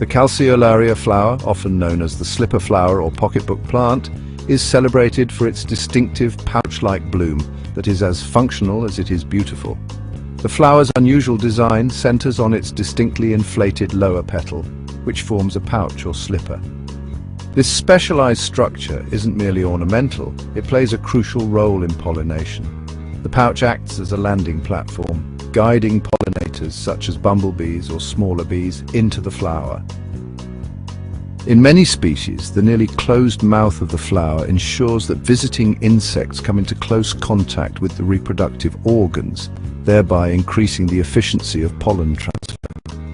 The Calceolaria flower, often known as the slipper flower or pocketbook plant, is celebrated for its distinctive pouch-like bloom that is as functional as it is beautiful. The flower's unusual design centers on its distinctly inflated lower petal, which forms a pouch or slipper. This specialized structure isn't merely ornamental, it plays a crucial role in pollination. The pouch acts as a landing platform, guiding pollinators such as bumblebees or smaller bees into the flower. In many species, the nearly closed mouth of the flower ensures that visiting insects come into close contact with the reproductive organs, thereby increasing the efficiency of pollen transfer.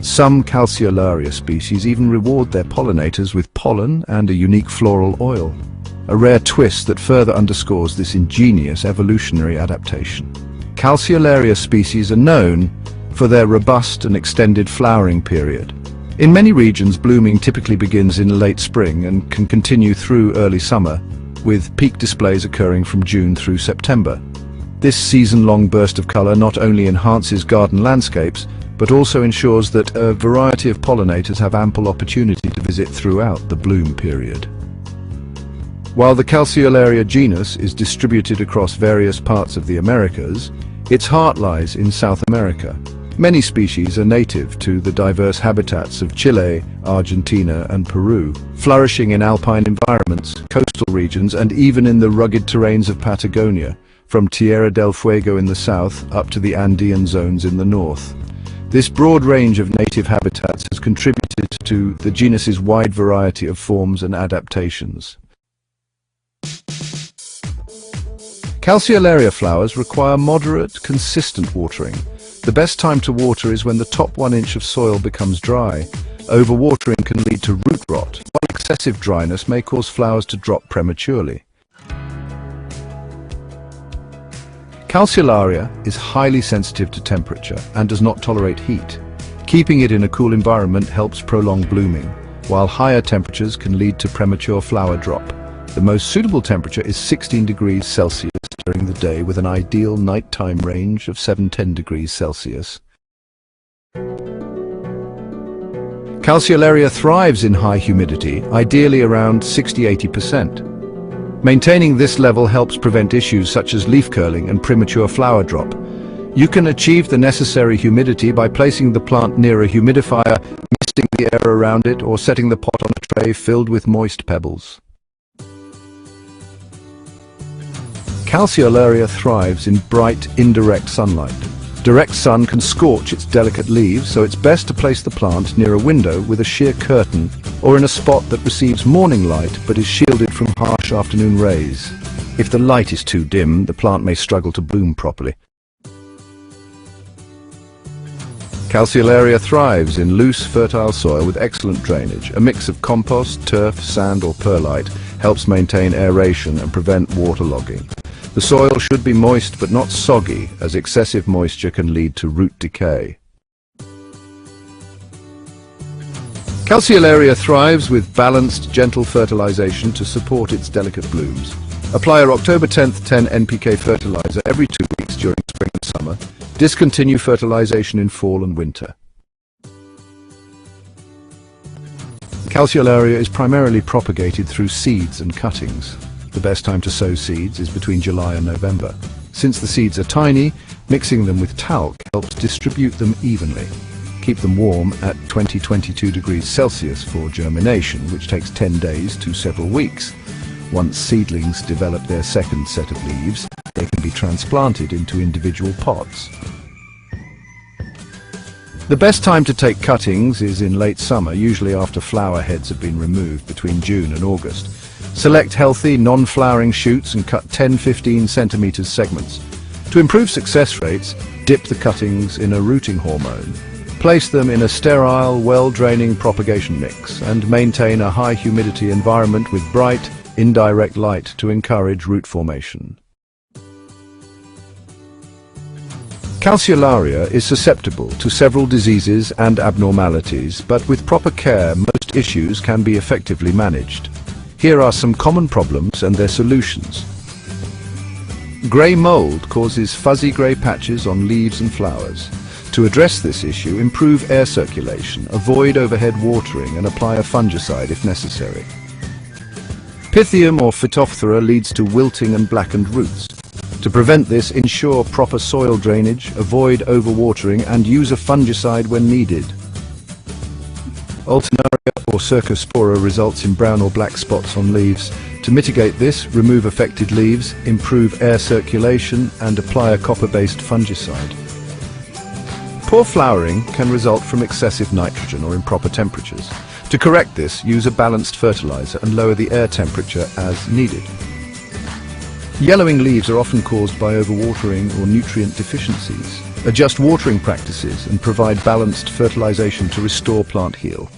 Some Calceolaria species even reward their pollinators with pollen and a unique floral oil, a rare twist that further underscores this ingenious evolutionary adaptation. Calceolaria species are known for their robust and extended flowering period. In many regions, blooming typically begins in late spring and can continue through early summer, with peak displays occurring from June through September. This season-long burst of color not only enhances garden landscapes, but also ensures that a variety of pollinators have ample opportunity to visit throughout the bloom period. While the Calceolaria genus is distributed across various parts of the Americas, its heart lies in South America. Many species are native to the diverse habitats of Chile, Argentina, and Peru, flourishing in alpine environments, coastal regions, and even in the rugged terrains of Patagonia, from Tierra del Fuego in the south up to the Andean zones in the north. This broad range of native habitats has contributed to the genus's wide variety of forms and adaptations. Calceolaria flowers require moderate, consistent watering. The best time to water is when the top 1 inch of soil becomes dry. Overwatering can lead to root rot, while excessive dryness may cause flowers to drop prematurely. Calceolaria is highly sensitive to temperature and does not tolerate heat. Keeping it in a cool environment helps prolong blooming, while higher temperatures can lead to premature flower drop. The most suitable temperature is 16 degrees Celsius during the day, with an ideal nighttime range of 7–10 degrees Celsius. Calceolaria thrives in high humidity, ideally around 60–80%. Maintaining this level helps prevent issues such as leaf curling and premature flower drop. You can achieve the necessary humidity by placing the plant near a humidifier, misting the air around it, or setting the pot on a tray filled with moist pebbles. Calceolaria thrives in bright, indirect sunlight. Direct sun can scorch its delicate leaves, so it's best to place the plant near a window with a sheer curtain or in a spot that receives morning light but is shielded from harsh afternoon rays. If the light is too dim, the plant may struggle to bloom properly. Calceolaria thrives in loose, fertile soil with excellent drainage. A mix of compost, turf, sand or perlite helps maintain aeration and prevent waterlogging. The soil should be moist but not soggy, as excessive moisture can lead to root decay. Calceolaria thrives with balanced, gentle fertilization to support its delicate blooms. Apply a October 10th 10 NPK fertilizer every 2 weeks during spring and summer. Discontinue fertilization in fall and winter. Calceolaria is primarily propagated through seeds and cuttings. The best time to sow seeds is between July and November. Since the seeds are tiny, mixing them with talc helps distribute them evenly. Keep them warm at 20–22 degrees Celsius for germination, which takes 10 days to several weeks. Once seedlings develop their second set of leaves, they can be transplanted into individual pots. The best time to take cuttings is in late summer, usually after flower heads have been removed between June and August. Select healthy, non-flowering shoots and cut 10–15 centimeters segments. To improve success rates, dip the cuttings in a rooting hormone. Place them in a sterile, well-draining propagation mix and maintain a high humidity environment with bright, indirect light to encourage root formation. Calceolaria is susceptible to several diseases and abnormalities, but with proper care, most issues can be effectively managed. Here are some common problems and their solutions. Grey mold causes fuzzy grey patches on leaves and flowers. To address this issue, improve air circulation, avoid overhead watering and apply a fungicide if necessary. Pythium or Phytophthora leads to wilting and blackened roots. To prevent this, ensure proper soil drainage, avoid overwatering and use a fungicide when needed. Alternaria or Cercospora results in brown or black spots on leaves. To mitigate this, remove affected leaves, improve air circulation and apply a copper-based fungicide. Poor flowering can result from excessive nitrogen or improper temperatures. To correct this, use a balanced fertilizer and lower the air temperature as needed. Yellowing leaves are often caused by overwatering or nutrient deficiencies. Adjust watering practices and provide balanced fertilization to restore plant heal.